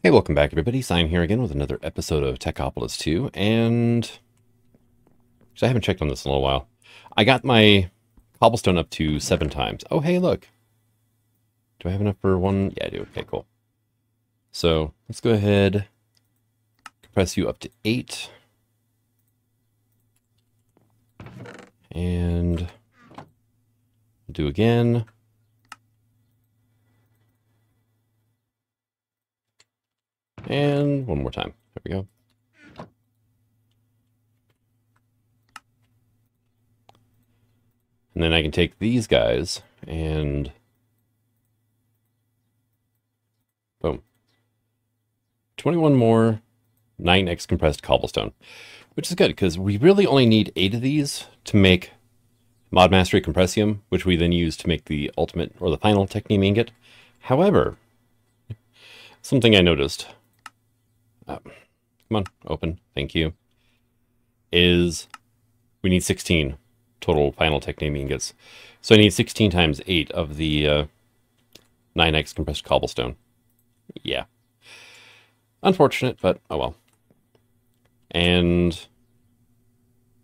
Hey, welcome back everybody. Sign here again with another episode of Techopolis 2, and actually, I haven't checked on this in a little while. I got my cobblestone up to 7 times. Oh, hey, look. Do I have enough for one? Yeah, I do. Okay, cool. So let's go ahead, compress you up to 8. And do again. And one more time. There we go. And then I can take these guys and boom. 21 more 9x compressed cobblestone, which is good because we really only need 8 of these to make mod mastery compressium, which we then use to make the ultimate or the final technium ingot. However, something I noticed, come on, open, thank you, is we need 16 total final technium ingots. So I need 16 times 8 of the 9x compressed cobblestone. Yeah. Unfortunate, but oh well. And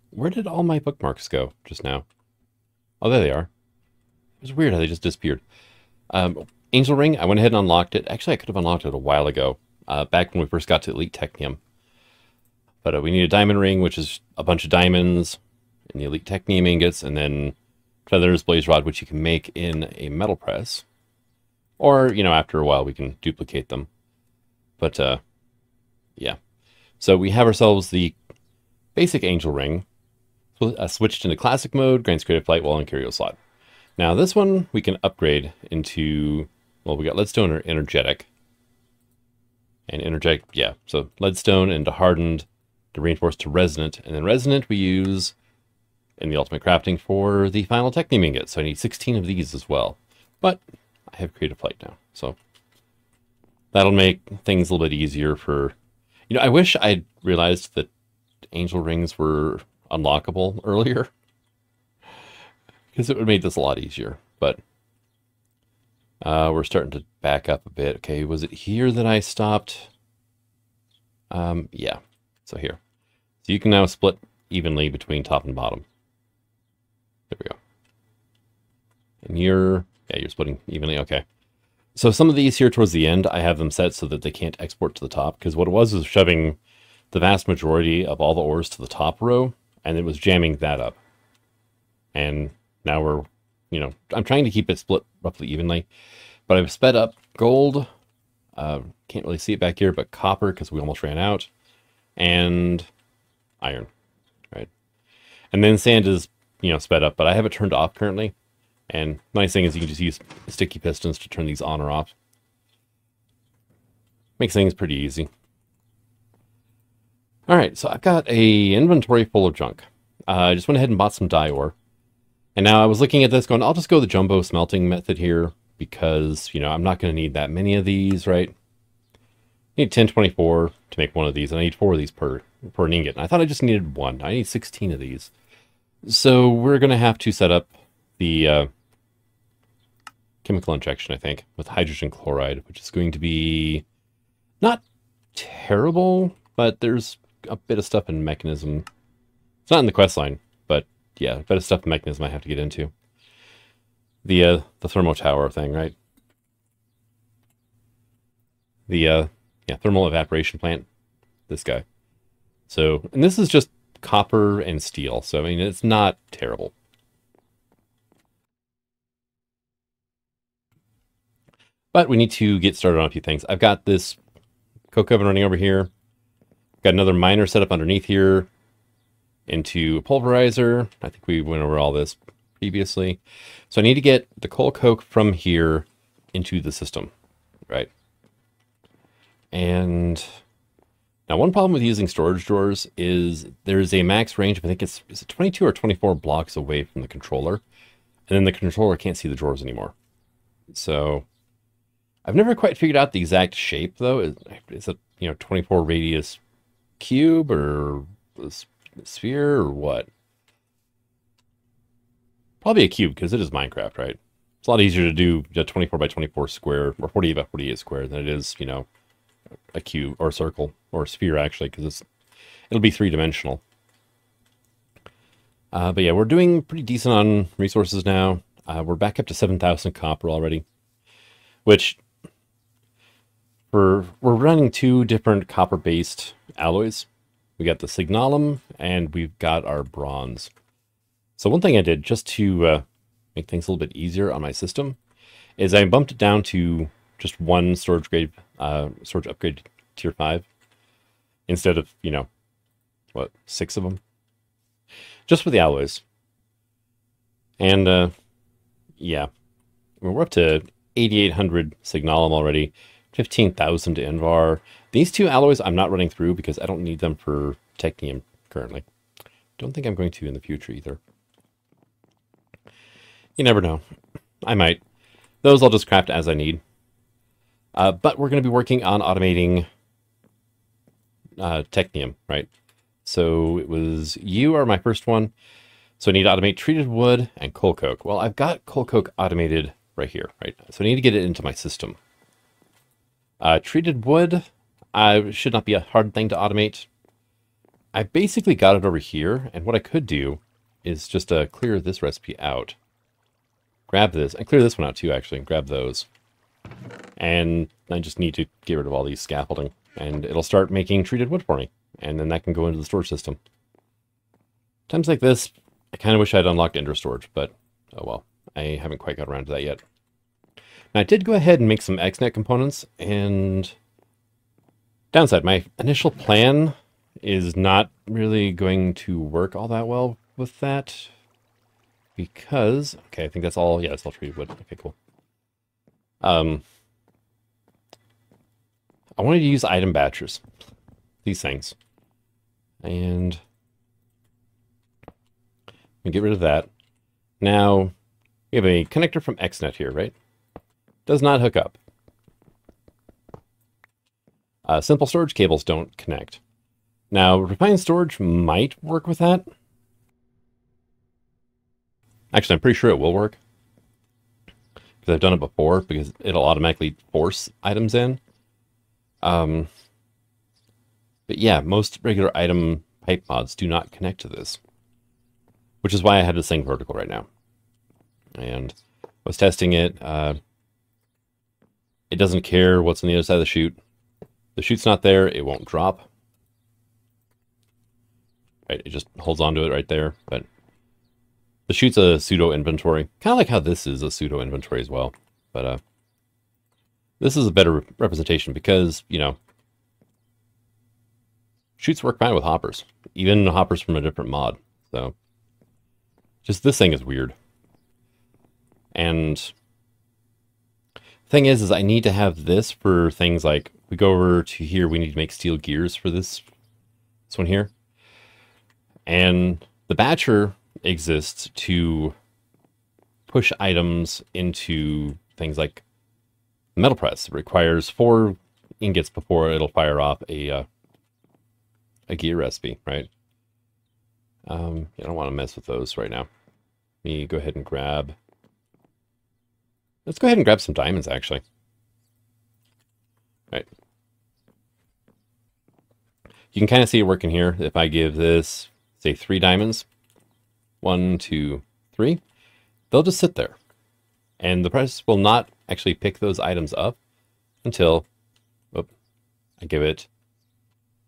where did all my bookmarks go just now? Oh, there they are. It was weird how they just disappeared. Angel Ring, I went ahead and unlocked it. Actually, I could have unlocked it a while ago, back when we first got to Elite Technium. But we need a Diamond Ring, which is a bunch of diamonds, and the Elite Technium ingots, and then Feathers, Blaze Rod, which you can make in a metal press. Or, you know, after a while we can duplicate them. But, yeah. So we have ourselves the basic Angel Ring, switched into classic mode, grants creative flight while in curio slot. Now this one we can upgrade into, well, we got Leadstone or Energetic. And Energetic, yeah, so Leadstone into Hardened, to Reinforced to Resonant, and then Resonant we use in the Ultimate Crafting for the final Technium ingot. So I need 16 of these as well. But I have creative flight now, so that'll make things a little bit easier for, you know, I wish I'd realized that Angel Rings were unlockable earlier, because it would have made this a lot easier. But we're starting to back up a bit. Okay, was it here that I stopped? Yeah, so here. So you can now split evenly between top and bottom. There we go. And you're splitting evenly, okay. So some of these here towards the end, I have them set so that they can't export to the top, because what it was shoving the vast majority of all the ores to the top row, and it was jamming that up. And now we're, you know, I'm trying to keep it split roughly evenly, but I've sped up gold, can't really see it back here, but copper, because we almost ran out, and iron, right? And then sand is, you know, sped up, but I have it turned off currently. And the nice thing is you can just use sticky pistons to turn these on or off. Makes things pretty easy. All right, so I've got a inventory full of junk. I just went ahead and bought some dye ore. And now I was looking at this going, I'll just go the jumbo smelting method here because, you know, I'm not going to need that many of these, right? I need 1024 to make one of these, and I need 4 of these per an ingot. And I thought I just needed 1. I need 16 of these. So we're going to have to set up the chemical injection, I think, with hydrogen chloride, which is going to be not terrible, but there's a bit of stuff in mechanism. It's not in the quest line, but yeah, a bit of stuff in mechanism I have to get into. The thermo tower thing, right? The thermal evaporation plant. This guy. So, and this is just copper and steel, so I mean it's not terrible. But we need to get started on a few things. I've got this coke oven running over here. Got another miner set up underneath here into a pulverizer. I think we went over all this previously. So I need to get the coal coke from here into the system, right? And now one problem with using storage drawers is there's a max range of, I think is it 22 or 24 blocks away from the controller. And then the controller can't see the drawers anymore. So I've never quite figured out the exact shape, though. Is it, you know, 24 radius cube or a sphere or what? Probably a cube, because it is Minecraft, right? It's a lot easier to do a 24 by 24 square or 48 by 48 square than it is, you know, a cube or a circle or a sphere actually, because it'll be three-dimensional. But yeah, we're doing pretty decent on resources now. We're back up to 7,000 copper already, which we're running two different copper-based alloys. We got the signalum and we've got our bronze. So one thing I did just to make things a little bit easier on my system is I bumped it down to just one storage upgrade tier 5 instead of, you know, what, 6 of them? Just for the alloys. And yeah, we're up to 8,800 signalum already, 15,000 invar. These two alloys I'm not running through because I don't need them for technium currently. Don't think I'm going to in the future either. You never know. I might. Those I'll just craft as I need. But we're going to be working on automating technium, right? So it was you are my first one. So I need to automate treated wood and coal coke. Well, I've got coal coke automated right here, right? So I need to get it into my system. Treated wood should not be a hard thing to automate. I basically got it over here, and what I could do is just clear this recipe out. Grab this, and clear this one out too, actually, and grab those. And I just need to get rid of all these scaffolding, and it'll start making treated wood for me. And then that can go into the storage system. Times like this, I kind of wish I'd unlocked Ender storage, but oh well, I haven't quite got around to that yet. Now, I did go ahead and make some XNet components, and downside, my initial plan is not really going to work all that well with that because, okay, I think that's all, yeah, it's all treated wood. Okay, cool. I wanted to use item batchers, these things, and we get rid of that. Now, we have a connector from XNet here, right? Does not hook up. Simple storage cables don't connect. Now, refined storage might work with that. Actually, I'm pretty sure it will work. Because I've done it before, because it'll automatically force items in. But yeah, most regular item pipe mods do not connect to this. Which is why I have this thing vertical right now. And I was testing it. It doesn't care what's on the other side of the chute. The chute's not there, it won't drop. Right, it just holds onto it right there. But the chute's a pseudo inventory. Kind of like how this is a pseudo inventory as well. But this is a better representation because, you know, chutes work fine with hoppers. Even hoppers from a different mod. So just this thing is weird. And thing is I need to have this for things like, we go over to here, we need to make steel gears for this one here. And the batcher exists to push items into things like metal press. It requires 4 ingots before it'll fire off a gear recipe, right? I don't want to mess with those right now. Let me go ahead and grab... Let's go ahead and grab some diamonds, actually. Right. You can kind of see it working here. If I give this, say, 3 diamonds, 1, 2, 3, they'll just sit there. And the press will not actually pick those items up until I give it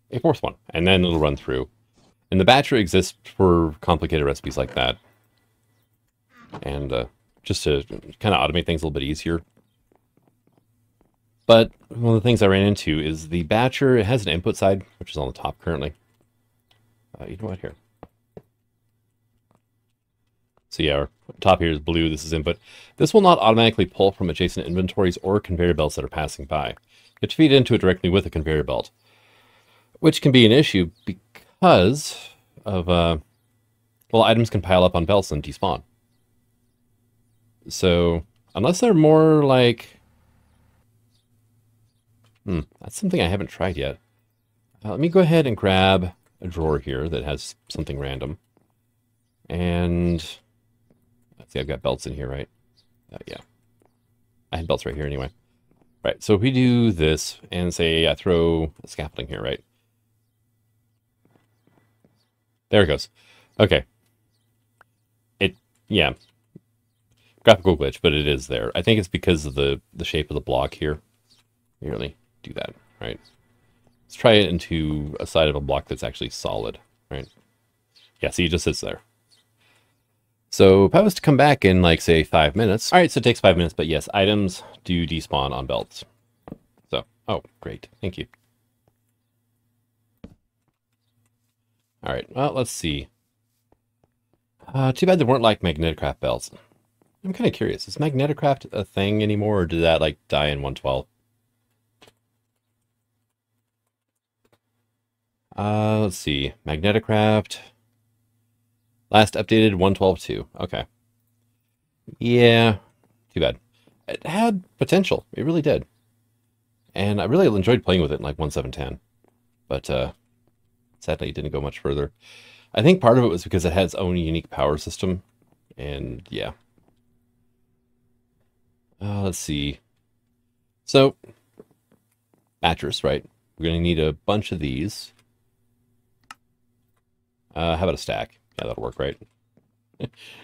a 4th one. And then it'll run through. And the batcher exists for complicated recipes like that. And just to kind of automate things a little bit easier. But one of the things I ran into is the batcher, it has an input side, which is on the top currently. You know what, here. So yeah, our top here is blue, this is input. This will not automatically pull from adjacent inventories or conveyor belts that are passing by. You have to feed into it directly with a conveyor belt, which can be an issue because of, well, items can pile up on belts and despawn. So, unless they're more like... that's something I haven't tried yet. Let me go ahead and grab a drawer here that has something random. And... let's see, I've got belts in here, right? Yeah. I had belts right here anyway. Right, so if we do this and say I throw a scaffolding here, right? There it goes. Okay. Yeah, graphical glitch, but it is there. I think it's because of the shape of the block here. You really do that, right? Let's try it into a side of a block that's actually solid, right? Yeah, see, it just sits there. So if I was to come back in, like, say, 5 minutes. All right, so it takes 5 minutes, but yes, items do despawn on belts. So, oh, great. Thank you. All right, well, let's see. Too bad they weren't like Magneticraft belts. I'm kind of curious. Is Magneticraft a thing anymore, or did that, like, die in 112? Let's see. Magneticraft. Last updated 112.2. Okay. Yeah, too bad. It had potential. It really did. And I really enjoyed playing with it in like 1.7.10. But sadly, it didn't go much further. I think part of it was because it had its own unique power system. And yeah. Let's see. So, mattress, right? We're going to need a bunch of these. How about a stack? Yeah, that'll work, right?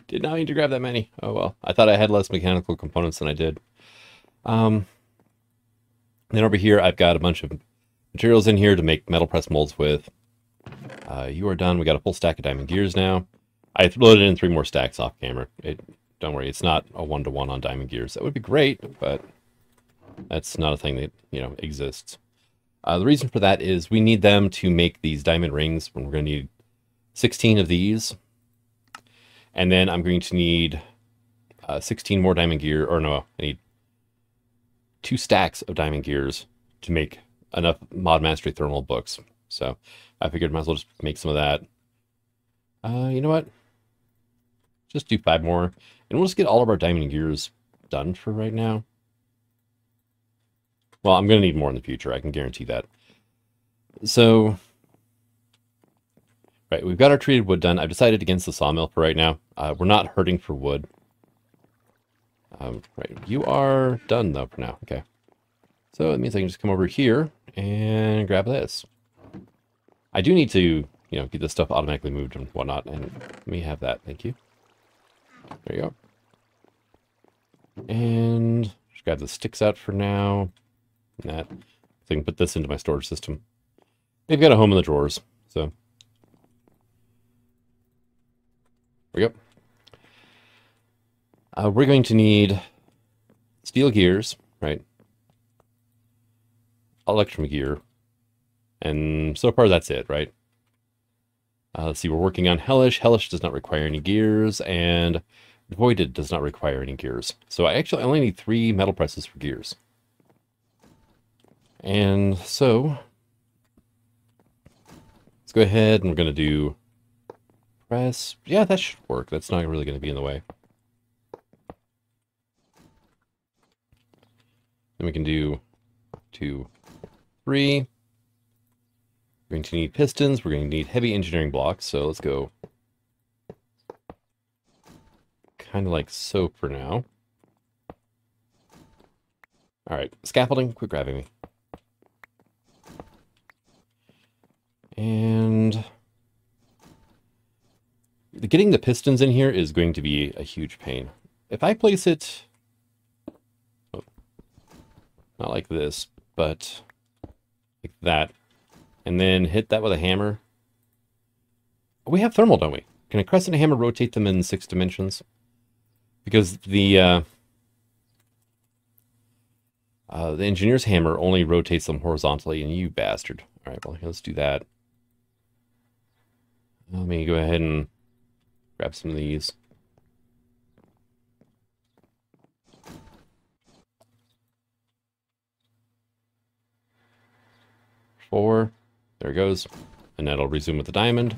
Did not need to grab that many. Oh well. I thought I had less mechanical components than I did. Then over here, I've got a bunch of materials in here to make metal press molds with. You are done. We got a full stack of diamond gears now. I loaded in 3 more stacks off camera. Don't worry, it's not a 1-to-1 on diamond gears. That would be great, but that's not a thing that, exists. The reason for that is we need them to make these diamond rings. We're going to need 16 of these. And then I'm going to need 16 more diamond gear, or no, I need 2 stacks of diamond gears to make enough Mod Mastery thermal books. So I figured I might as well just make some of that. You know what? Just do 5 more, and we'll just get all of our diamond gears done for right now. Well, I'm going to need more in the future, I can guarantee that. So, right, we've got our treated wood done. I've decided against the sawmill for right now. We're not hurting for wood. Right, you are done though for now. Okay. So that means I can just come over here and grab this. I do need to, get this stuff automatically moved and whatnot, and let me have that. Thank you. There you go. And just grab the sticks out for now. And that. So I can put this into my storage system. They've got a home in the drawers, so. There we go. We're going to need steel gears, right? Electrum gear. And so far that's it, right? Let's see, we're working on Hellish. Hellish does not require any gears, and Voided does not require any gears. So I actually only need 3 metal presses for gears. And so, let's go ahead and we're going to do press. Yeah, that should work. That's not really going to be in the way. Then we can do 2, 3. We're going to need pistons. We're going to need heavy engineering blocks. So let's go kind of like so for now. All right, scaffolding, quit grabbing me. And getting the pistons in here is going to be a huge pain. If I place it, not like this, but like that, and then hit that with a hammer. We have thermal, don't we? Can a crescent hammer rotate them in 6 dimensions? Because the engineer's hammer only rotates them horizontally, and you bastard. All right, well, let's do that. Let me go ahead and grab some of these. Four. There it goes. And that'll resume with the diamond.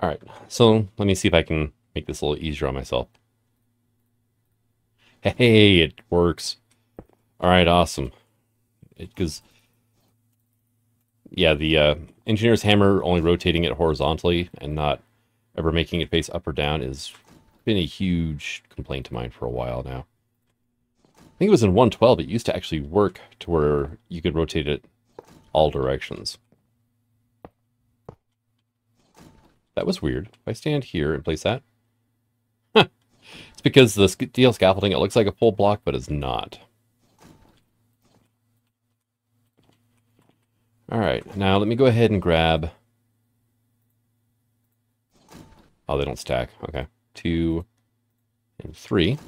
All right, so let me see if I can make this a little easier on myself. Hey, it works. All right, awesome. Because, yeah, the engineer's hammer only rotating it horizontally and not ever making it face up or down has been a huge complaint of mine for a while now. I think it was in 112 it used to actually work to where you could rotate it all directions. That was weird. If I stand here and place that, it's because the steel scaffolding, it looks like a full block, but it's not. All right, now let me go ahead and grab... Oh, they don't stack. Okay. 2 and 3.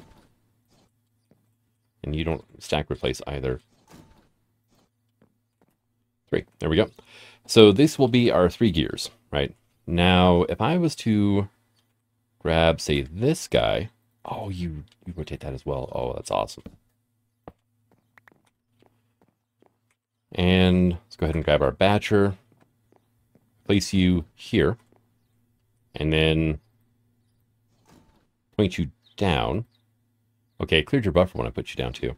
And you don't stack replace either. 3. There we go. So this will be our 3 gears, right? Now, if I was to grab, say, this guy... Oh, you rotate that as well. Oh, that's awesome. And let's go ahead and grab our batcher. Place you here. And then point you down. Okay, I cleared your buffer when I put you down too.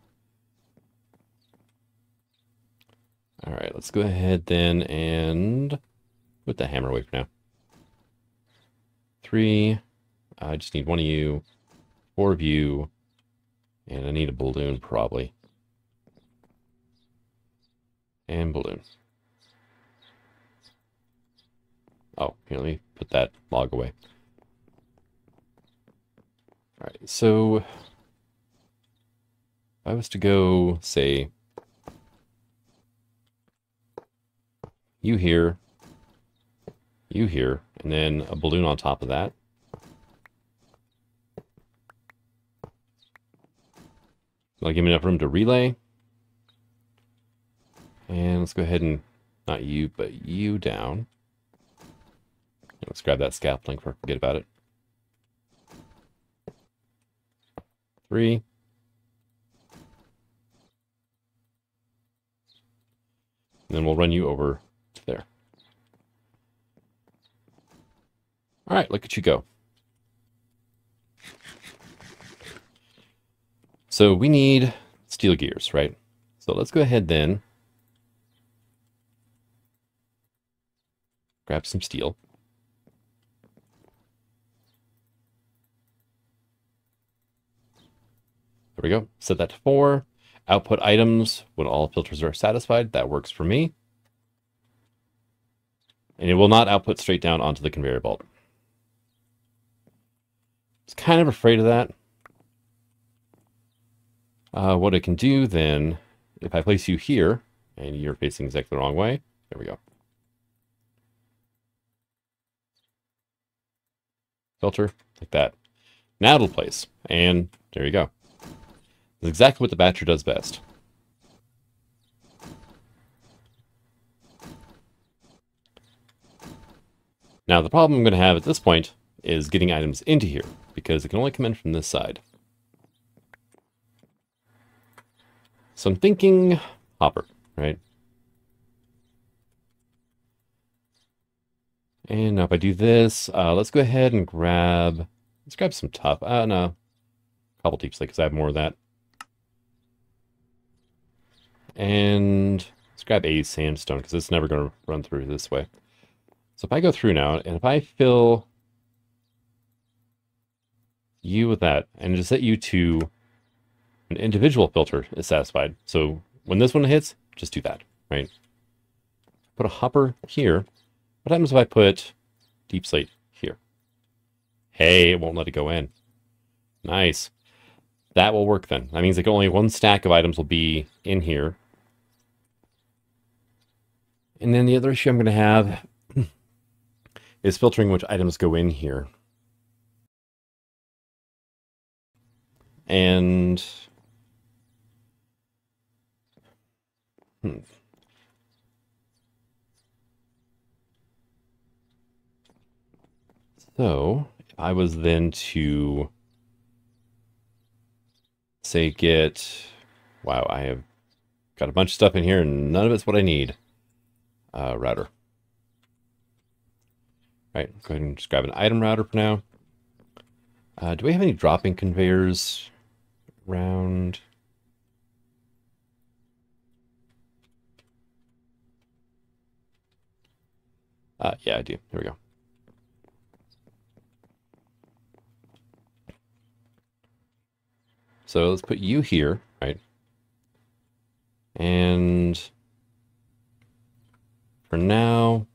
All right, let's go ahead then and put the hammer away for now. 3. I just need 1 of you. 4 of you. And I need a balloon probably. And balloon. Oh, here, let me put that log away. All right, so if I was to go, say, you here, and then a balloon on top of that. That'll give me enough room to relay. And let's go ahead and, not you, but you down. Let's grab that scaffolding before I forget about it. 3. And then we'll run you over to there. All right, look at you go. So we need steel gears, right? So let's go ahead then. Grab some steel. There we go. Set that to 4. Output items when all filters are satisfied. That works for me. And it will not output straight down onto the conveyor belt. I was kind of afraid of that. What I can do then, if I place you here, and you're facing exactly the wrong way, there we go. Filter, like that. Now it'll place, and there you go. That's exactly what the batcher does best. Now the problem I'm going to have at this point is getting items into here, because it can only come in from this side. So I'm thinking hopper, right? And now if I do this, let's go ahead and grab, let's grab some tough, no, cobble deep slate because I have more of that. And let's grab a sandstone because it's never going to run through this way. So if I go through now, and if I fill you with that, and just set you to an individual filter is satisfied. So when this one hits, just do that, right? Put a hopper here. What happens if I put deep slate here? Hey, it won't let it go in. Nice. That will work then. That means like only 1 stack of items will be in here. And then the other issue I'm going to have is filtering which items go in here. And so if I was then to say get, wow, I have got a bunch of stuff in here and none of it's what I need. Router. Right, go ahead and just grab an item router for now. Do we have any dropping conveyors around? Yeah, I do. Here we go. So let's put you here, right? And for now,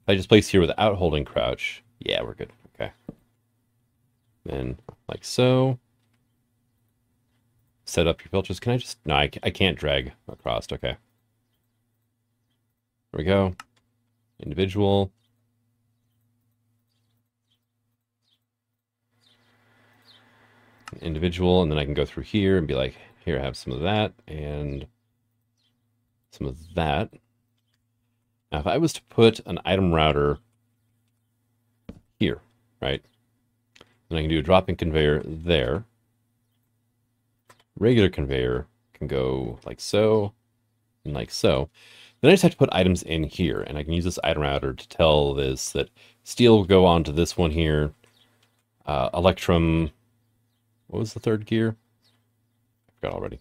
if I just place here without holding crouch, yeah, we're good. Okay. Then like so. Set up your filters. Can I just... No, I can't drag across. Okay. There we go. Individual. Individual, and then I can go through here and be like, here, I have some of that and some of that. Now, if I was to put an item router here, right, then I can do a drop-in conveyor there. Regular conveyor can go like so and like so. Then I just have to put items in here, and I can use this item router to tell this that steel will go on to this one here. Electrum, what was the third gear? I forgot already.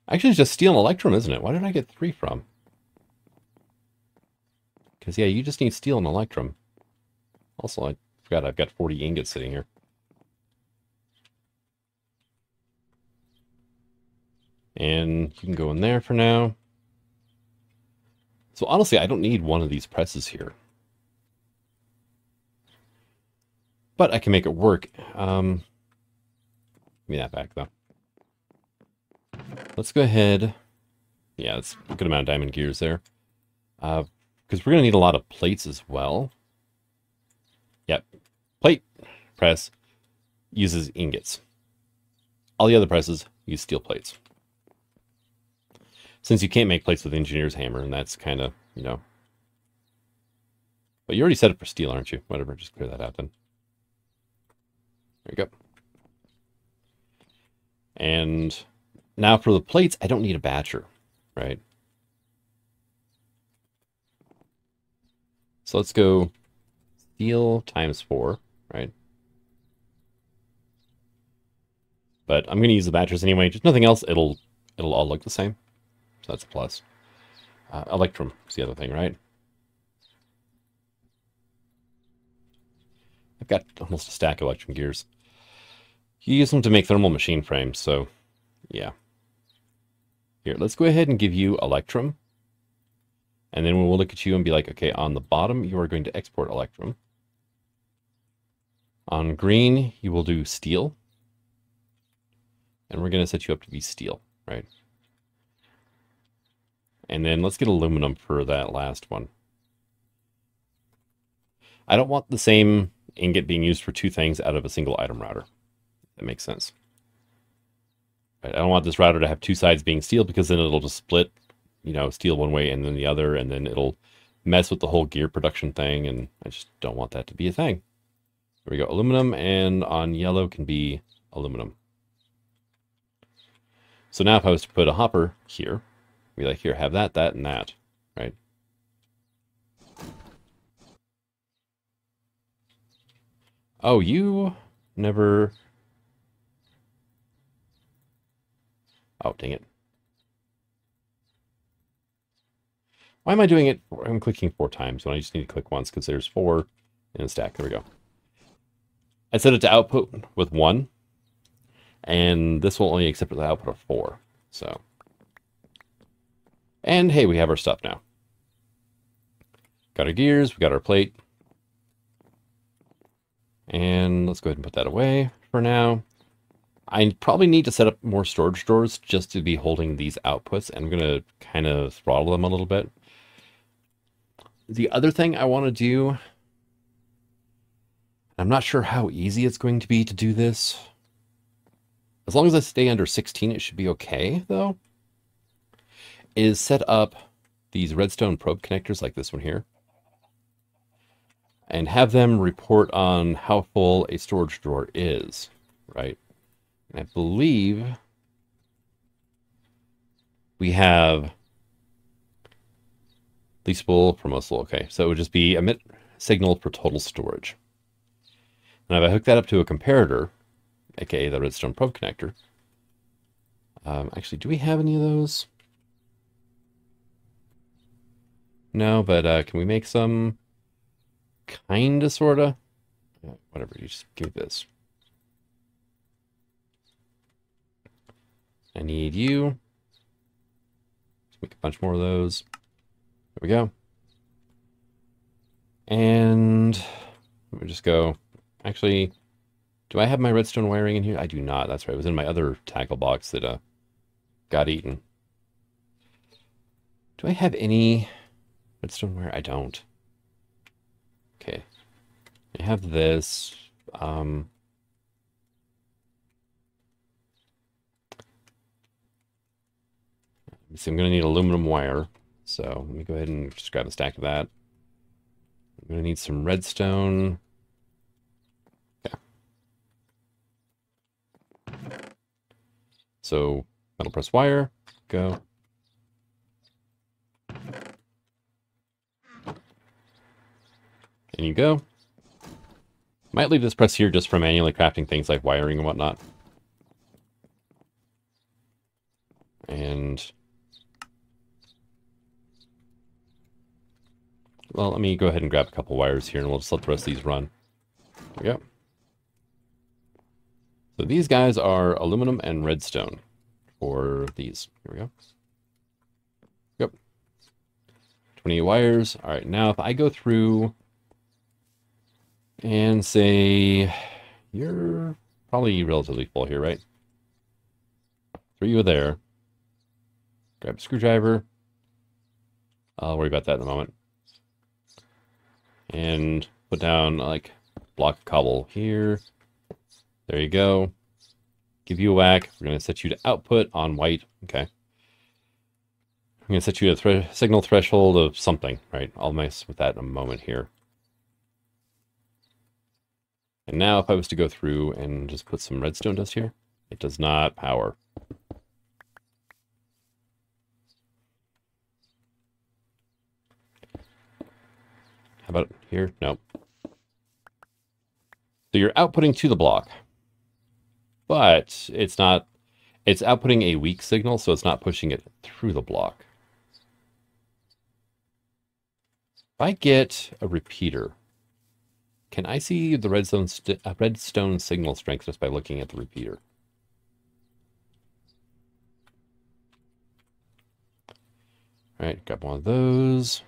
Actually, it's just steel and electrum, isn't it? Why did I get 3 from? Because, yeah, you just need steel and electrum. Also, I forgot I've got 40 ingots sitting here. And you can go in there for now. So honestly, I don't need one of these presses here. But I can make it work. Give me that back, though. Let's go ahead. Yeah, it's a good amount of diamond gears there. Because we're going to need a lot of plates as well. Yep. Plate press uses ingots. All the other presses use steel plates. Since you can't make plates with engineer's hammer, and that's kind of, you know. But you already set it for steel, aren't you? Whatever, just clear that out then. There you go. And now for the plates, I don't need a batcher, right? So let's go steel times 4, right? But I'm going to use the batchers anyway. Just nothing else. It'll all look the same. So that's a plus. Electrum is the other thing, right? I've got almost a stack of electrum gears. You use them to make thermal machine frames, so yeah. Here, let's go ahead and give you electrum. And then we'll look at you and be like, okay, on the bottom, you are going to export electrum. On green, you will do steel. And we're going to set you up to be steel, right? And then let's get aluminum for that last one. I don't want the same ingot being used for 2 things out of a single item router. That makes sense. Right, I don't want this router to have 2 sides being steel, because then it'll just split, you know, steel one way and then the other, and then it'll mess with the whole gear production thing, and I just don't want that to be a thing. There we go, aluminum, and on yellow can be aluminum. So now if I was to put a hopper here, be like, here, have that, that, and that, right? Oh, you never... Oh, dang it. Why am I doing it? I'm clicking 4 times when I just need to click once, because there's 4 in a stack. There we go. I set it to output with 1, and this will only accept the output of 4. So, and hey, we have our stuff now. Got our gears, we got our plate. And let's go ahead and put that away for now. I probably need to set up more storage drawers just to be holding these outputs, and I'm going to kind of throttle them a little bit. The other thing I want to do, I'm not sure how easy it's going to be to do this. As long as I stay under 16, it should be okay, though. Is set up these redstone probe connectors like this one here, and have them report on how full a storage drawer is, right? And I believe we have leastable for most. Okay, so it would just be emit signal for total storage. And if I hook that up to a comparator, aka the redstone probe connector, Actually, do we have any of those? No, but can we make some? Kinda, sorta. Whatever, you just give me this. I need you. Let's make a bunch more of those. There we go. And let me just go. Actually, do I have my redstone wiring in here? I do not. That's right. It was in my other tackle box that got eaten. Do I have any redstone wire? I don't. Okay. I have this. So I'm going to need aluminum wire. So let me go ahead and just grab a stack of that. I'm going to need some redstone. Okay. So metal press wire, go. And you go. Might leave this press here just for manually crafting things like wiring and whatnot. And well, let me go ahead and grab a couple wires here and we'll just let the rest of these run. There we go. So these guys are aluminum and redstone for these. Here we go. Yep. 20 wires. All right, now if I go through and say, you're probably relatively full here, right? Throw you there. Grab a screwdriver. I'll worry about that in a moment. And put down like block of cobble here. There you go. Give you a whack. We're going to set you to output on white. Okay. I'm going to set you to a signal threshold of something, right? I'll mess with that in a moment here. And now if I was to go through and just put some redstone dust here, it does not power. How about here? No. So you're outputting to the block, but it's not, it's outputting a weak signal, so it's not pushing it through the block. If I get a repeater, can I see the redstone signal strength just by looking at the repeater? All right, grab one of those.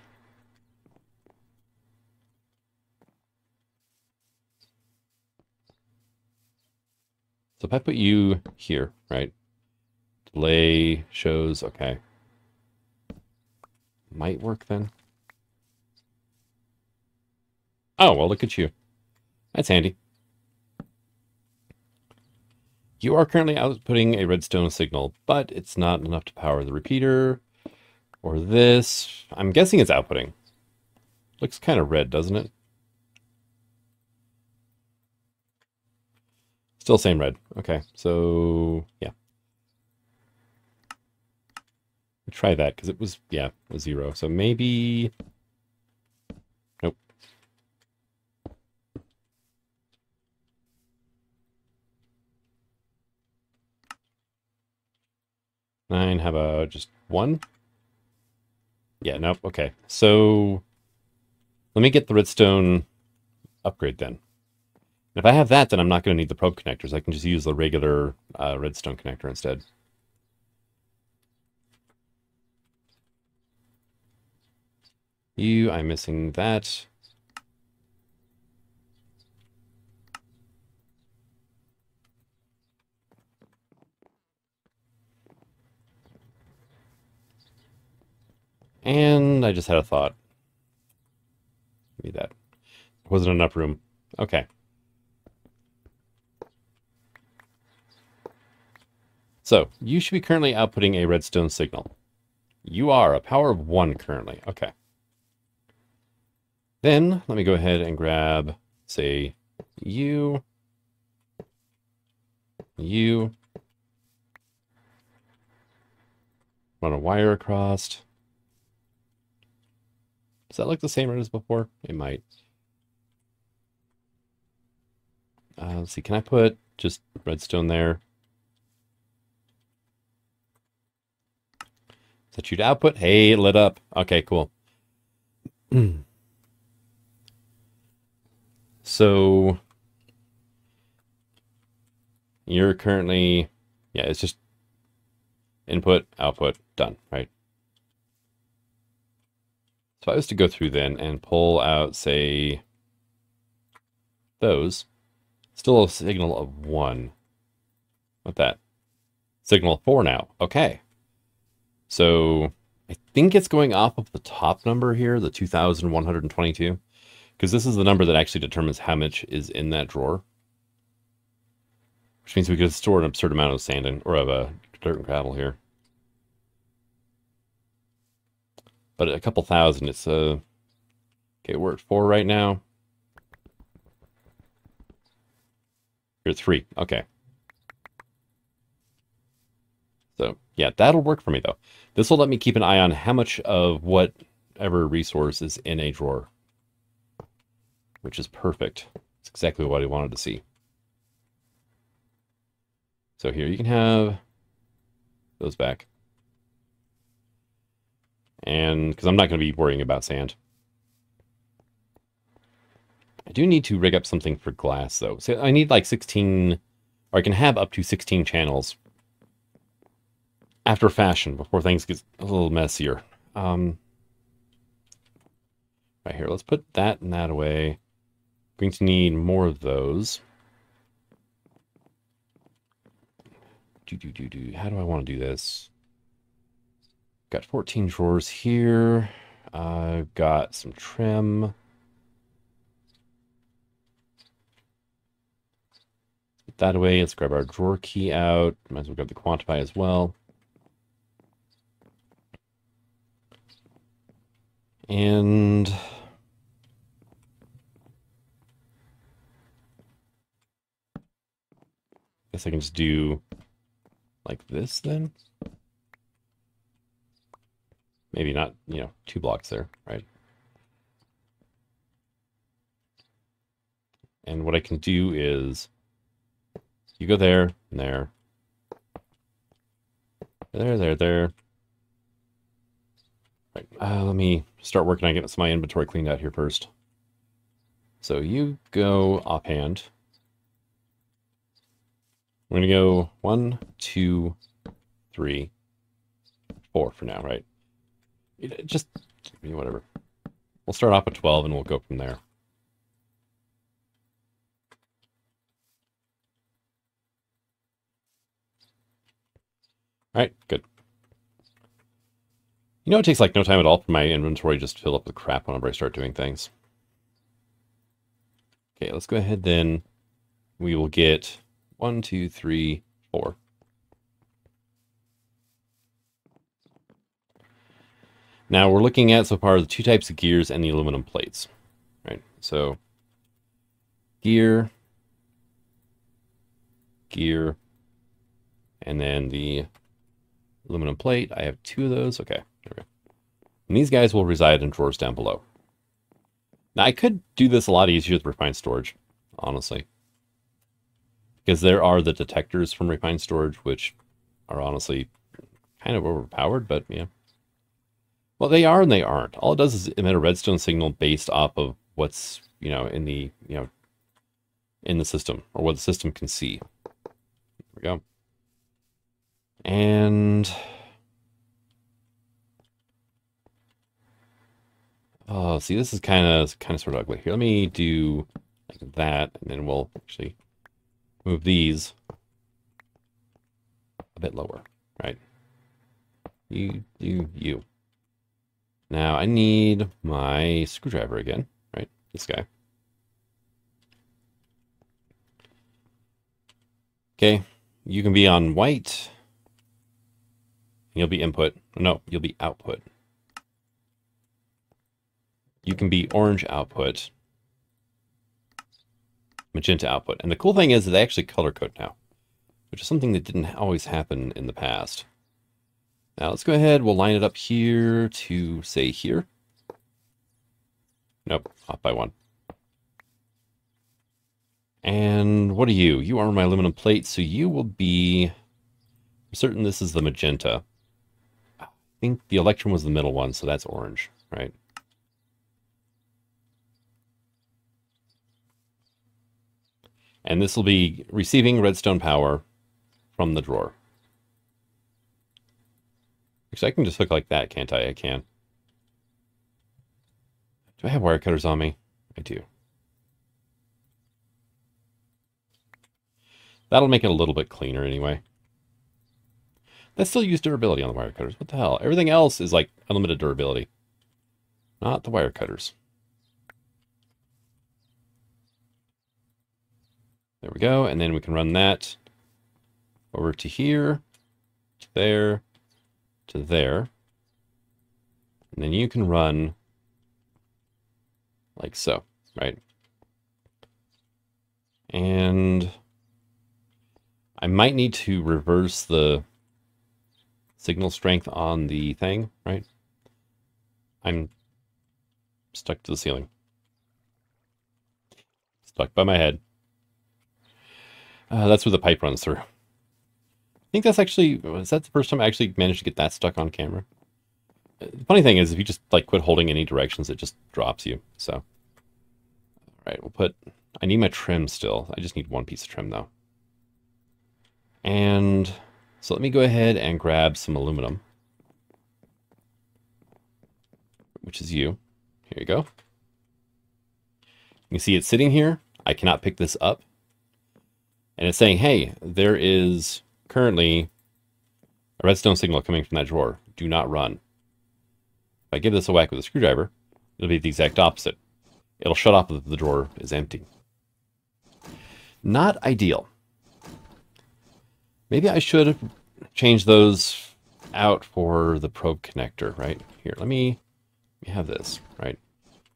So if I put you here, right? Delay shows, okay. Might work then. Oh, well, look at you. That's handy. You are currently outputting a redstone signal, but it's not enough to power the repeater or this. I'm guessing it's outputting. Looks kind of red, doesn't it? Still same red. Okay, so yeah. Try that because it was, yeah, a 0. So maybe, nope. Nine, how about just 1? Yeah, nope, okay. So let me get the redstone upgrade then. If I have that, then I'm not going to need the probe connectors. I can just use the regular redstone connector instead. I'm missing that. And I just had a thought. Give me that. Wasn't enough room. Okay. So, you should be currently outputting a redstone signal. You are a power of 1 currently. Okay. Then, let me go ahead and grab, say, you. Run a wire across. Does that look the same as before? It might. Let's see, can I put just redstone there? Set you to output. Hey, it lit up. Okay, cool. So you're currently, yeah, it's just input, output, done, right? So I was to go through then and pull out, say, those, still a signal of 1. What that? Signal 4 now. Okay. So I think it's going off of the top number here, the 2,122, because this is the number that actually determines how much is in that drawer. Which means we could store an absurd amount of sand or of dirt and gravel here. But a couple thousand, it's okay, we're at 4 right now. You're at 3. Okay. So yeah, that'll work for me though. This will let me keep an eye on how much of whatever resource is in a drawer, which is perfect. It's exactly what I wanted to see. So here you can have those back. And because I'm not going to be worrying about sand. I do need to rig up something for glass though. So I need like 16, or I can have up to 16 channels after fashion before things get a little messier. Right here, let's put that and that away. Going to need more of those. How do I want to do this? Got 14 drawers here. I've got some trim. Put that away. Let's grab our drawer key out. Might as well grab the quantify as well. And I guess I can just do like this then. Maybe not, 2 blocks there, right? And what I can do is you go there and there. There. Right, let me start working on getting some of my inventory cleaned out here first. So you go offhand. We're going to go 1, 2, 3, 4 for now, right? Just whatever. We'll start off at 12 and we'll go from there. All right, good. It takes like no time at all for my inventory just to fill up with crap whenever I start doing things. Okay, let's go ahead then. We will get 1, 2, 3, 4. Now we're looking at so far the 2 types of gears and the aluminum plates, right? So gear, and then the aluminum plate. I have 2 of those. Okay, there we go. And these guys will reside in drawers down below. Now I could do this a lot easier with refined storage, honestly. Because there are the detectors from refined storage, which are honestly kind of overpowered, but yeah. Well, they are and they aren't. All it does is emit a redstone signal based off of what's, in the, in the system, or what the system can see. There we go. And oh, see, this is kind of sort of ugly. Here, let me do like that, and then we'll actually move these a bit lower, right? You. Now I need my screwdriver again, right? This guy. Okay, you can be on white. You'll be input. No, you'll be output. You can be orange output, magenta output. And the cool thing is that they actually color code now, which is something that didn't always happen in the past. Now let's go ahead. We'll line it up here to say here. Nope, off by 1. And what are you? You are my aluminum plate, so you will be, I'm certain this is the magenta. think the electrum was the middle one, so that's orange, right? And this will be receiving redstone power from the drawer. Actually, I can just hook like that, can't I? I can. Do I have wire cutters on me? I do. That'll make it a little bit cleaner anyway. That still use durability on the wire cutters. What the hell? Everything else is like unlimited durability. Not the wire cutters. There we go. And then we can run that over to here, to there, to there. And then you can run like so, right? And I might need to reverse the signal strength on the thing, right? I'm stuck to the ceiling. Stuck by my head. That's where the pipe runs through. I think that's actually, is that the first time I actually managed to get that stuck on camera? The funny thing is, if you just like quit holding any directions, it just drops you. So, all right, we'll put, I need my trim still. I just need one piece of trim though. And so let me go ahead and grab some aluminum, which is you. Here you go. You can see it sitting here. I cannot pick this up. And it's saying, hey, there is currently a redstone signal coming from that drawer. Do not run. If I give this a whack with a screwdriver, it'll be the exact opposite. It'll shut off if the drawer is empty. Not ideal. Maybe I should change those out for the probe connector, right? Here, let me have this, right?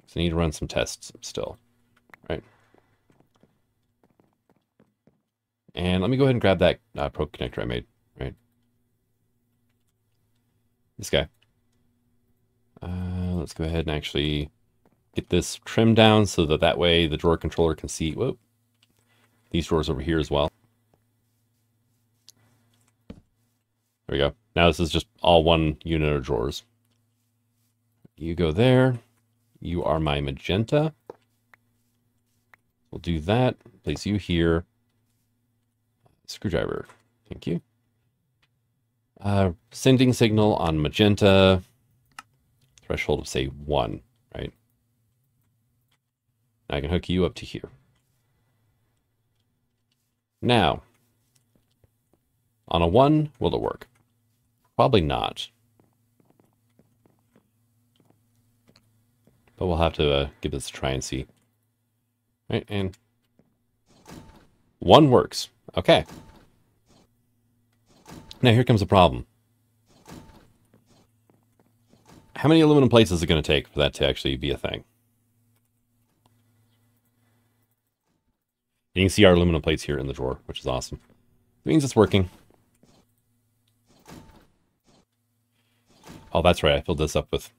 So I need to run some tests still, right? And let me go ahead and grab that probe connector I made, right? This guy. Let's go ahead and actually get this trimmed down so that that way the drawer controller can see, whoop, these drawers over here as well. There we go. Now this is just all one unit of drawers. You go there. You are my magenta. We'll do that. Place you here. Screwdriver. Thank you. Sending signal on magenta. Threshold of, say, 1, right? Now I can hook you up to here. Now, on a 1, will it work? Probably not. But we'll have to give this a try and see. Right, and 1 works. Okay. Now here comes the problem. How many aluminum plates is it going to take for that to actually be a thing? You can see our aluminum plates here in the drawer, which is awesome. It means it's working. Oh, that's right. I filled this up with...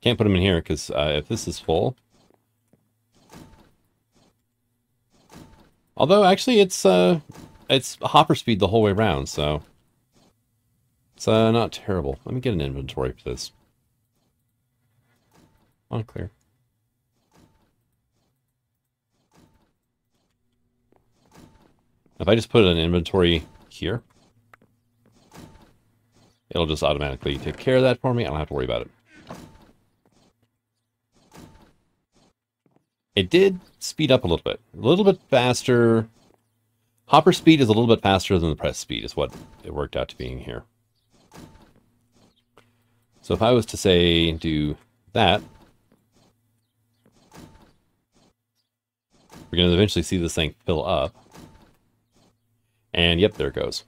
Can't put them in here because if this is full... Although, actually, it's hopper speed the whole way around, so... It's not terrible. Let me get an inventory for this. On clear. If I just put an inventory here, it'll just automatically take care of that for me. I don't have to worry about it. It did speed up a little bit faster. Hopper speed is a little bit faster than the press speed is what it worked out to being here. So if I was to say do that, we're going to eventually see this thing fill up. And yep, there it goes.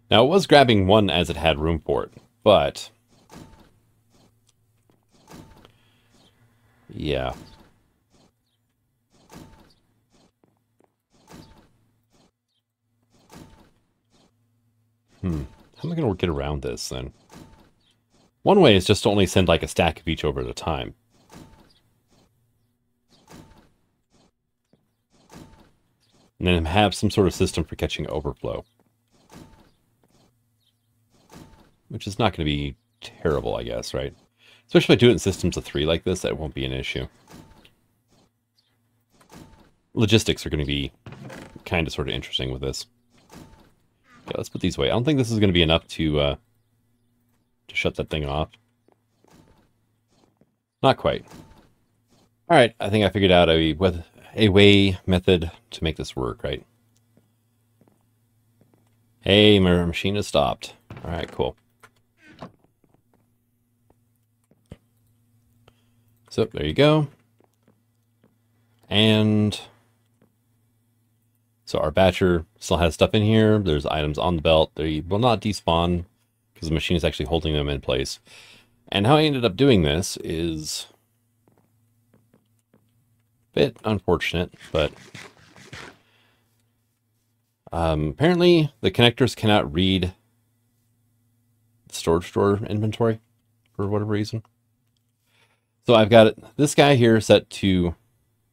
Now, it was grabbing 1 as it had room for it, but... yeah. How am I going to get around this, then? One way is just to only send like a stack of each over at a time. And then have some sort of system for catching overflow. Which is not going to be terrible, I guess, right? Especially if I do it in systems of 3 like this, that won't be an issue. Logistics are going to be kind of sort of interesting with this. Okay, let's put these away. I don't think this is going to be enough to shut that thing off. Not quite. All right, I think I figured out a way method to make this work, right? Hey, my machine has stopped. All right, cool. So there you go. And so our batcher still has stuff in here. There's items on the belt. They will not despawn because the machine is actually holding them in place. And how I ended up doing this is a bit unfortunate, but apparently the connectors cannot read the storage drawer inventory for whatever reason. So I've got this guy here set to,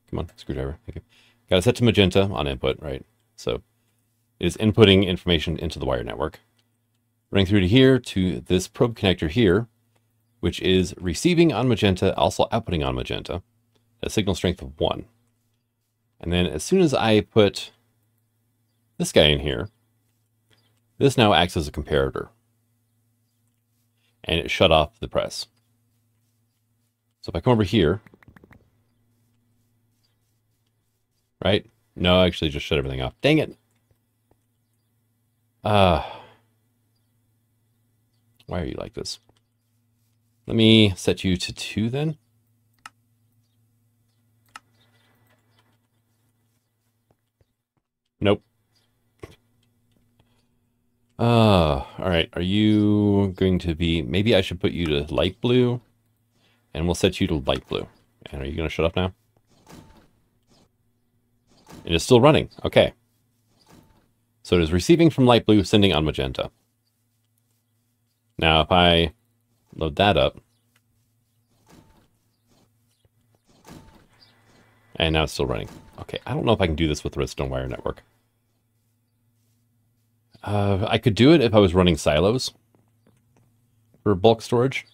come on, screwdriver, thank you. Got it set to magenta on input, right? So it is inputting information into the wire network. Running through to here to this probe connector here, which is receiving on magenta, also outputting on magenta, a signal strength of 1. And then as soon as I put this guy in here, this now acts as a comparator. And it shut off the press. So if I come over here, right? No, actually just shut everything off. Dang it. Why are you like this? Let me set you to 2 then. Nope. All right. Are you going to be, maybe I should put you to light blue and we'll set you to light blue. And are you going to shut up now? It is still running. Okay. So it is receiving from light blue, sending on magenta. Now, if I load that up, and now it's still running. Okay, I don't know if I can do this with the Redstone wire network. I could do it if I was running silos for bulk storage.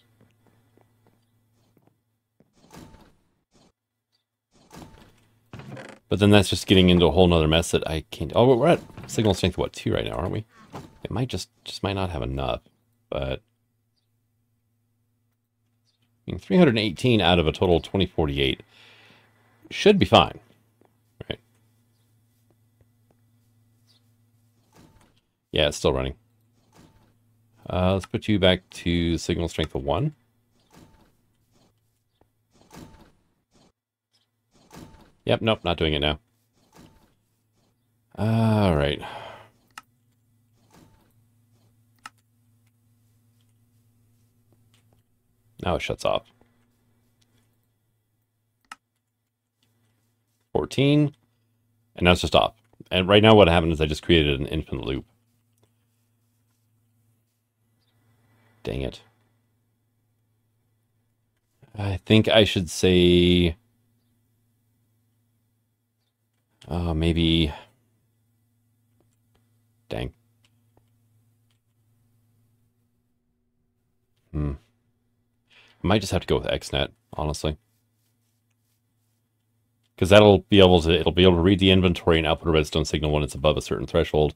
But then that's just getting into a whole nother mess that I can't. Oh, we're at signal strength, what, 2 right now, aren't we? It might just might not have enough, but I mean, 318 out of a total of 2048 should be fine, right? Yeah, it's still running. Let's put you back to signal strength of 1. Yep, nope, not doing it now. All right. Now it shuts off. 14. And now it's just off. And right now what happened is I just created an infinite loop. Dang it. I think I should say... maybe... Dang. I might just have to go with XNet, honestly. Because it'll be able to read the inventory and output a redstone signal when it's above a certain threshold.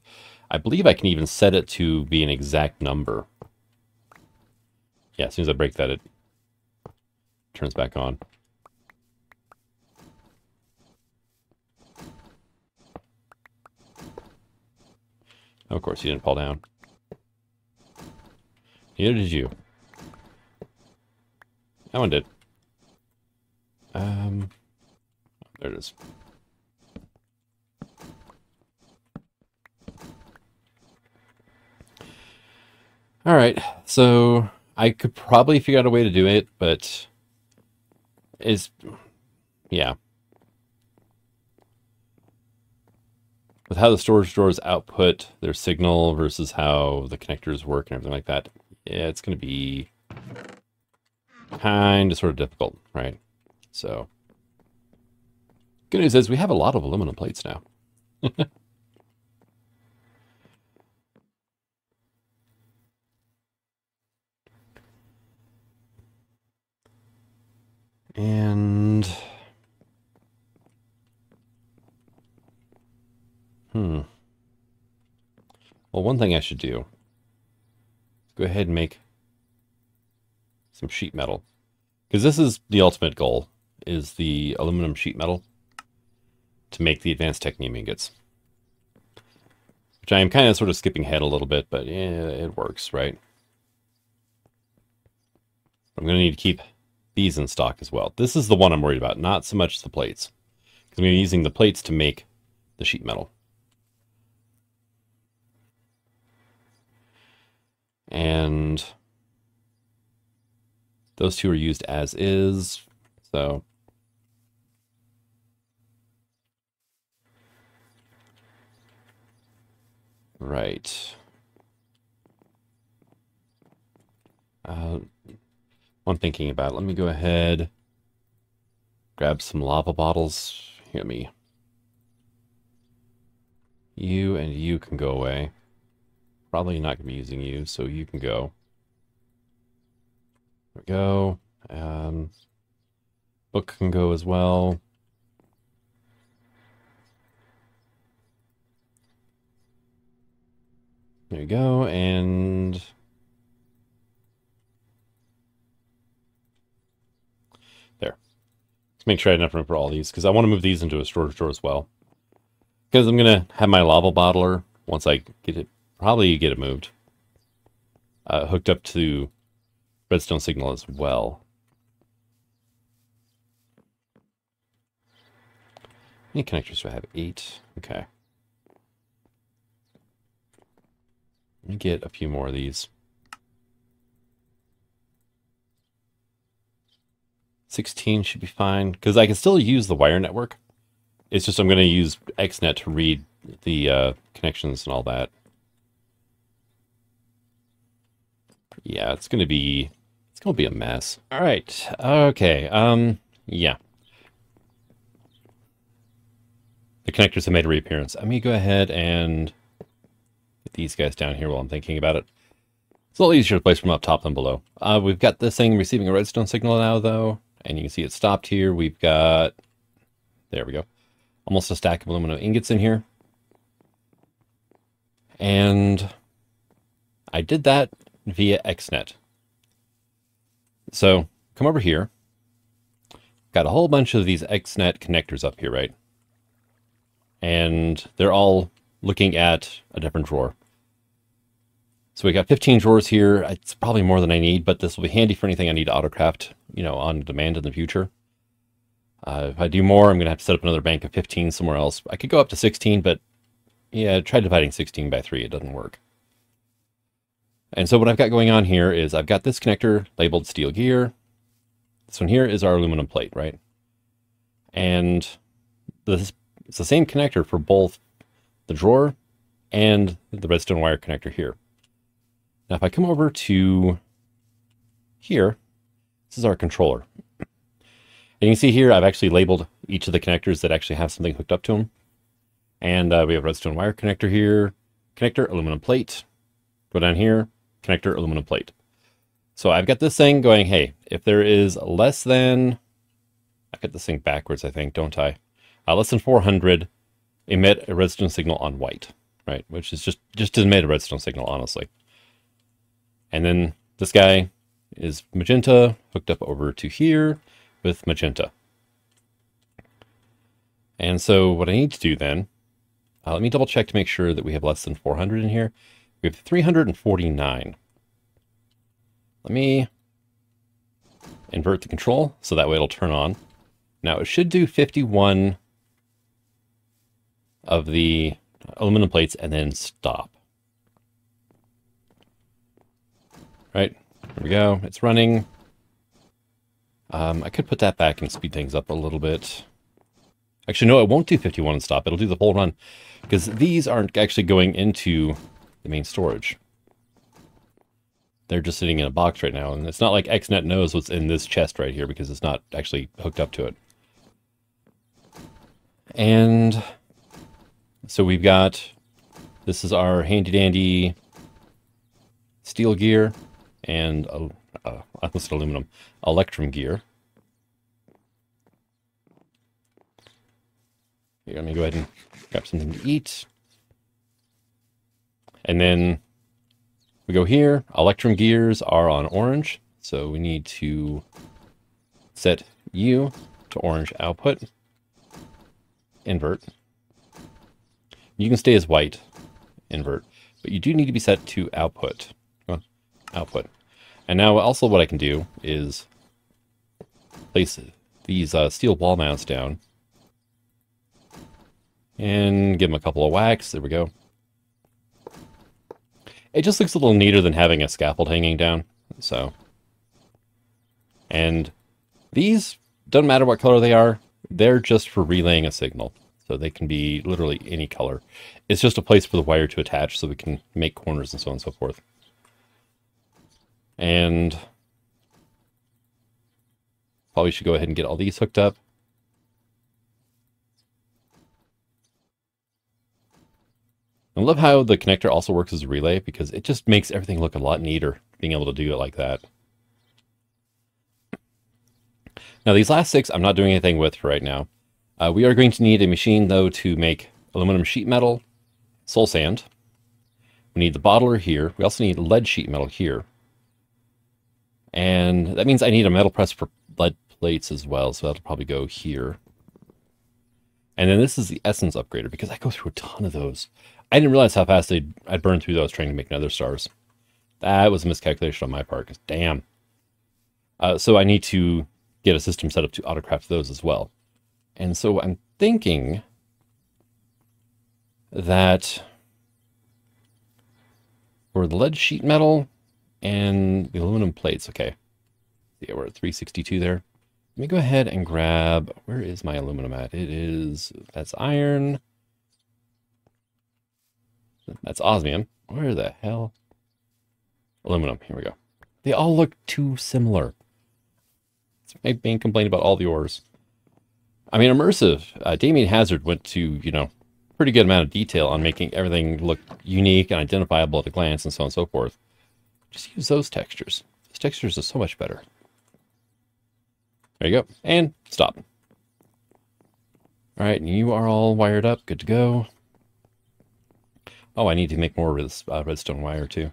I believe I can even set it to be an exact number. Yeah, as soon as I break that, it turns back on. Oh, of course, you didn't fall down. Neither did you. That one did. There it is. All right, so I could probably figure out a way to do it, but yeah. With how the storage drawers output their signal versus how the connectors work and everything like that, yeah, it's going to be kind of sort of difficult, right? So, good news is we have a lot of aluminum plates now. And well, one thing I should do is go ahead and make some sheet metal, because this is the ultimate goal, is the aluminum sheet metal to make the advanced technium ingots, which I am kind of sort of skipping ahead a little bit, but yeah, it works, right? I'm going to need to keep these in stock as well. This is the one I'm worried about, not so much the plates, because I'm going to be using the plates to make the sheet metal. And those two are used as is, so right. I'm thinking about it. Let me go ahead, grab some lava bottles. Hear me. You and you can go away. Probably not going to be using you, so you can go. There we go. Book can go as well. There you go, and there. Let's make sure I have enough room for all these, because I want to move these into a storage drawer as well. Because I'm going to have my lava bottler, once I get it, probably get it moved, hooked up to redstone signal as well. How many connectors do I have? 8. Okay. Let me get a few more of these. 16 should be fine, because I can still use the wire network. It's just I'm going to use XNet to read the connections and all that. Yeah, it's going to be a mess. All right. Okay. Yeah. The connectors have made a reappearance. Let me go ahead and get these guys down here while I'm thinking about it. It's a little easier to place from up top than below. We've got this thing receiving a redstone signal now, though, and you can see it stopped here. We've got, there we go, almost a stack of aluminum ingots in here. And I did that via XNet. So come over here. Got a whole bunch of these XNet connectors up here, right? And they're all looking at a different drawer. So we got 15 drawers here. It's probably more than I need, but this will be handy for anything I need to autocraft, you know, on demand in the future. If I do more, I'm going to have to set up another bank of 15 somewhere else. I could go up to 16, but yeah, try dividing 16 by 3. It doesn't work. And so what I've got going on here is I've got this connector labeled steel gear. This one here is our aluminum plate, right? And this, it's the same connector for both the drawer and the redstone wire connector here. Now, if I come over to here, this is our controller. And you can see here, I've actually labeled each of the connectors that actually have something hooked up to them. And we have redstone wire connector here, connector, aluminum plate. Go down here, connector, aluminum plate. So I've got this thing going, hey, if there is less than, I've got this thing backwards, I think, don't I? Less than 400, emit a redstone signal on white, right? Which is just to emit a redstone signal, honestly. And then this guy is magenta, hooked up over to here with magenta. And so what I need to do then, let me double check to make sure that we have less than 400 in here. We have 349. Let me invert the control so that way it'll turn on. Now it should do 51 of the aluminum plates and then stop. Right, here we go. It's running. I could put that back and speed things up a little bit. Actually, no, it won't do 51 and stop. It'll do the whole run because these aren't actually going into the main storage. they're just sitting in a box right now. And it's not like XNet knows what's in this chest right here because it's not actually hooked up to it. And so we've got, this is our handy dandy steel gear and I almost said aluminum, electrum gear. Here, let me go ahead and grab something to eat. And then we go here. Electrum gears are on orange. So we need to set you to orange output. Invert. You can stay as white. Invert. But you do need to be set to output. Output. And now also what I can do is place these steel wall mounts down. And give them a couple of whacks. There we go. It just looks a little neater than having a scaffold hanging down. So, and these, doesn't matter what color they are, they're just for relaying a signal. So they can be literally any color. It's just a place for the wire to attach so we can make corners and so on and so forth. And probably should go ahead and get all these hooked up. I love how the connector also works as a relay because it just makes everything look a lot neater, being able to do it like that. Now these last 6 I'm not doing anything with for right now. We are going to need a machine though to make aluminum sheet metal, soul sand. We need the bottler here. We also need lead sheet metal here. And that means I need a metal press for lead plates as well, so that'll probably go here. And then this is the essence upgrader because I go through a ton of those. I didn't realize how fast I'd burn through those trying to make nether stars. That was a miscalculation on my part, because damn. So I need to get a system set up to autocraft those as well. And so I'm thinking that for the lead sheet metal and the aluminum plates, okay. Yeah, we're at 362 there. Let me go ahead and grab, where is my aluminum at? It is, that's iron. That's osmium. Where the hell? Aluminum, here we go. They all look too similar. It's my main complaint about all the ores. I mean, Immersive, Damien Hazard went to, you know, pretty good amount of detail on making everything look unique and identifiable at a glance and so on and so forth. Just use those textures. Those textures are so much better. There you go. And stop. All right, and you are all wired up. Good to go. Oh, I need to make more of this redstone wire too.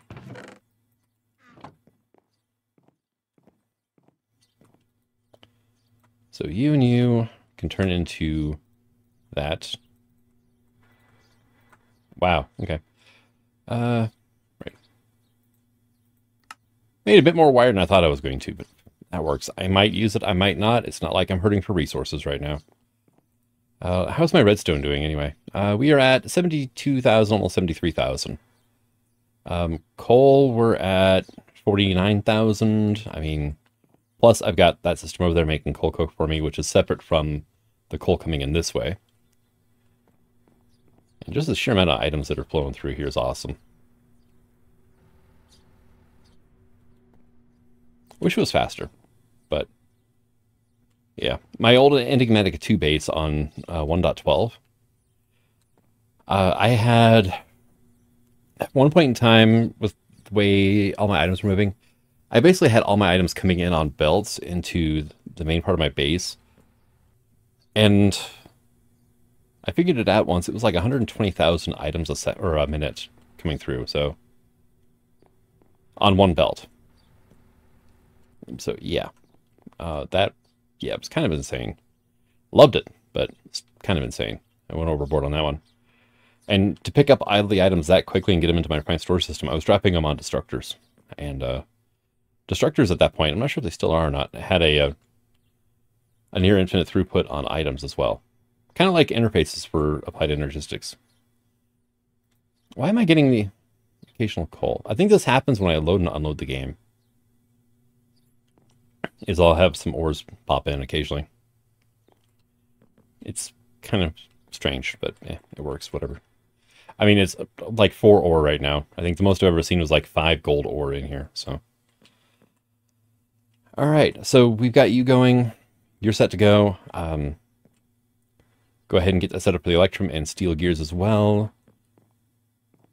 So you and you can turn into that. Wow, okay. Right. Made a bit more wire than I thought I was going to, but that works. I might use it, I might not. It's not like I'm hurting for resources right now. How's my redstone doing anyway? We are at 72,000, almost 73,000. Coal, we're at 49,000. I mean, plus I've got that system over there making coal coke for me, which is separate from the coal coming in this way. And just the sheer amount of items that are flowing through here is awesome. Wish it was faster, but yeah. My old Enigmatica 2 base on 1.12, I had, at one point in time, with the way all my items were moving, I basically had all my items coming in on belts into the main part of my base. And I figured it out once. It was like 120,000 items a set or a minute coming through. So on one belt. So yeah, that, yeah, it was kind of insane. Loved it, but it's kind of insane. I went overboard on that one. And to pick up all the items that quickly and get them into my prime storage system, I was dropping them on destructors. And destructors at that point, I'm not sure if they still are or not, had a near infinite throughput on items as well. Kind of like interfaces for applied energistics. Why am I getting the occasional coal? I think this happens when I load and unload the game. Is I'll have some ores pop in occasionally. It's kind of strange, but it works, whatever. I mean, it's like 4 ore right now. I think the most I've ever seen was like 5 gold ore in here. So, all right. So we've got you going. You're set to go. Go ahead and get that set up for the electrum and steel gears as well.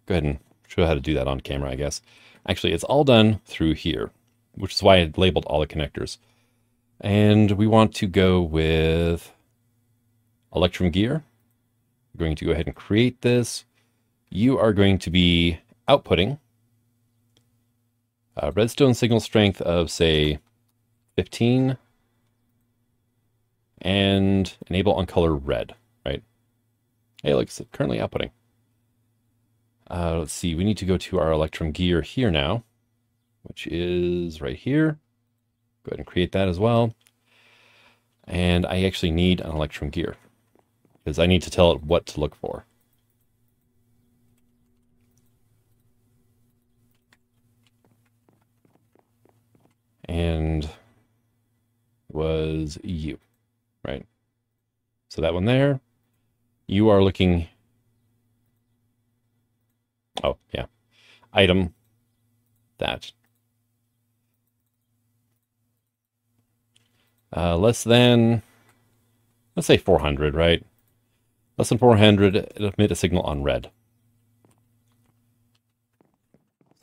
Go ahead and show how to do that on camera, I guess. Actually, it's all done through here, which is why I labeled all the connectors. And we want to go with electrum gear. We're going to go ahead and create this. You are going to be outputting a redstone signal strength of, say, 15 and enable on color red, right? Hey, look, it's currently outputting. Let's see, we need to go to our electrum gear here now, which is right here. Go ahead and create that as well. And I actually need an electrum gear because I need to tell it what to look for. And it was you, right? So that one there, you are looking. Oh, yeah. Item, that. Less than, let's say 400, right? Less than 400, it'll emit a signal on red.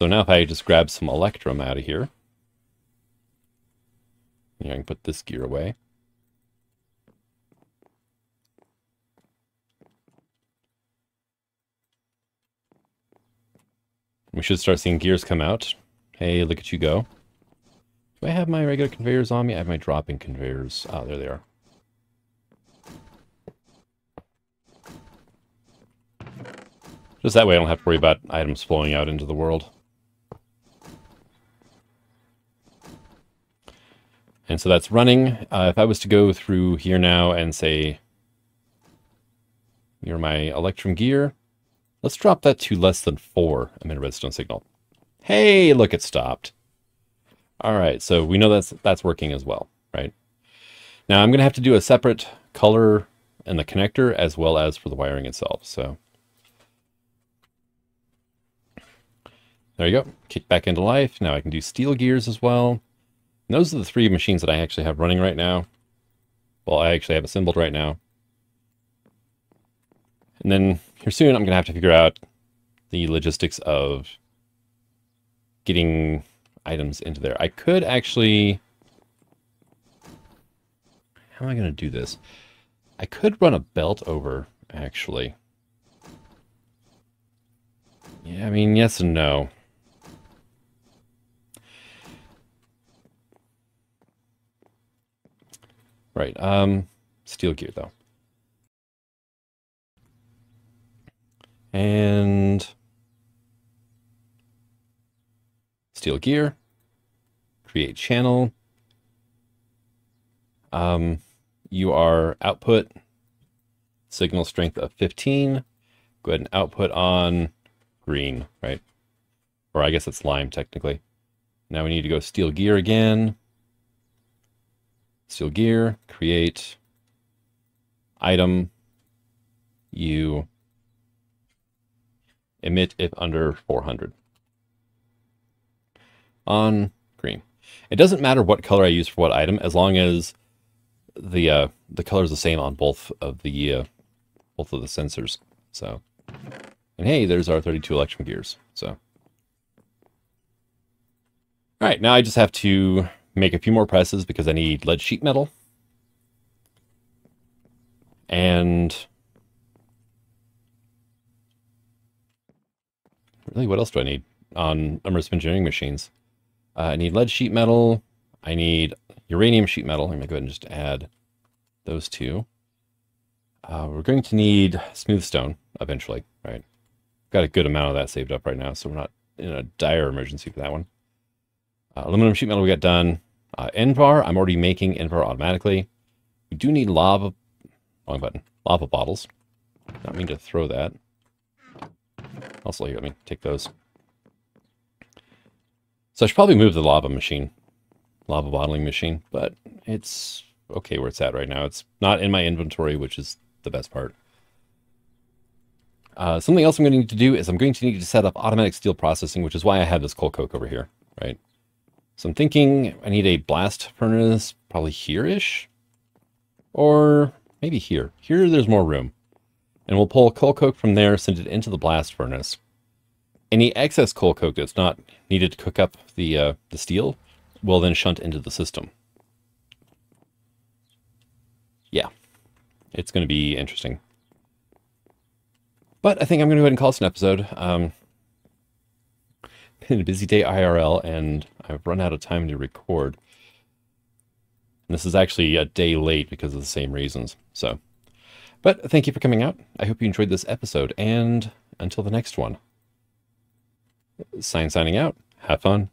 So now if I just grab some electrum out of here, I can put this gear away. We should start seeing gears come out. Hey, look at you go. Do I have my regular conveyors on me? I have my dropping conveyors. Oh, there they are. Just that way I don't have to worry about items flowing out into the world. And so that's running. If I was to go through here now and say, you're my electrum gear, let's drop that to less than 4 emit a redstone signal. Hey, look, it stopped. All right, so we know that's working as well, right? Now I'm going to have to do a separate color in the connector as well as for the wiring itself. So there you go. Kick back into life. Now I can do steel gears as well. And those are the 3 machines that I actually have running right now. Well, I actually have assembled right now. And then here soon, I'm going to have to figure out the logistics of getting items into there. I could actually... How am I going to do this? I could run a belt over, actually. Yeah, I mean, yes and no. Right, steel gear, though. And steel gear, create channel. You are output signal strength of 15. Go ahead and output on green, right? Or I guess it's lime technically. Now we need to go steel gear again. Steel gear, create item, you emit if under 400 on green. It doesn't matter what color I use for what item as long as the color is the same on both of the sensors. So, and hey, there's our 32 electrum gears. So, all right, now I just have to make a few more presses because I need lead sheet metal. And really, what else do I need on immersive engineering machines? I need lead sheet metal. I need uranium sheet metal. I'm going to go ahead and just add those 2. We're going to need smooth stone eventually, right? Got a good amount of that saved up right now, so we're not in a dire emergency for that one. Aluminum sheet metal we got done. Envar, I'm already making Envar automatically. We do need lava, wrong button, lava bottles. Not mean to throw that. Also, here, let me take those. So I should probably move the lava bottling machine, but it's okay where it's at right now. It's not in my inventory, which is the best part. Something else I'm going to need to do is I'm going to need to set up automatic steel processing, which is why I have this coal coke over here, right? So I'm thinking I need a blast furnace probably here-ish, or maybe here. Here there's more room. And we'll pull coal coke from there, send it into the blast furnace. Any excess coal coke that's not needed to cook up the steel will then shunt into the system. Yeah, it's going to be interesting. But I think I'm going to go ahead and call this an episode. Been a busy day IRL, and I've run out of time to record. And this is actually a day late because of the same reasons. So, but thank you for coming out. I hope you enjoyed this episode, and until the next one. Signing out. Have fun.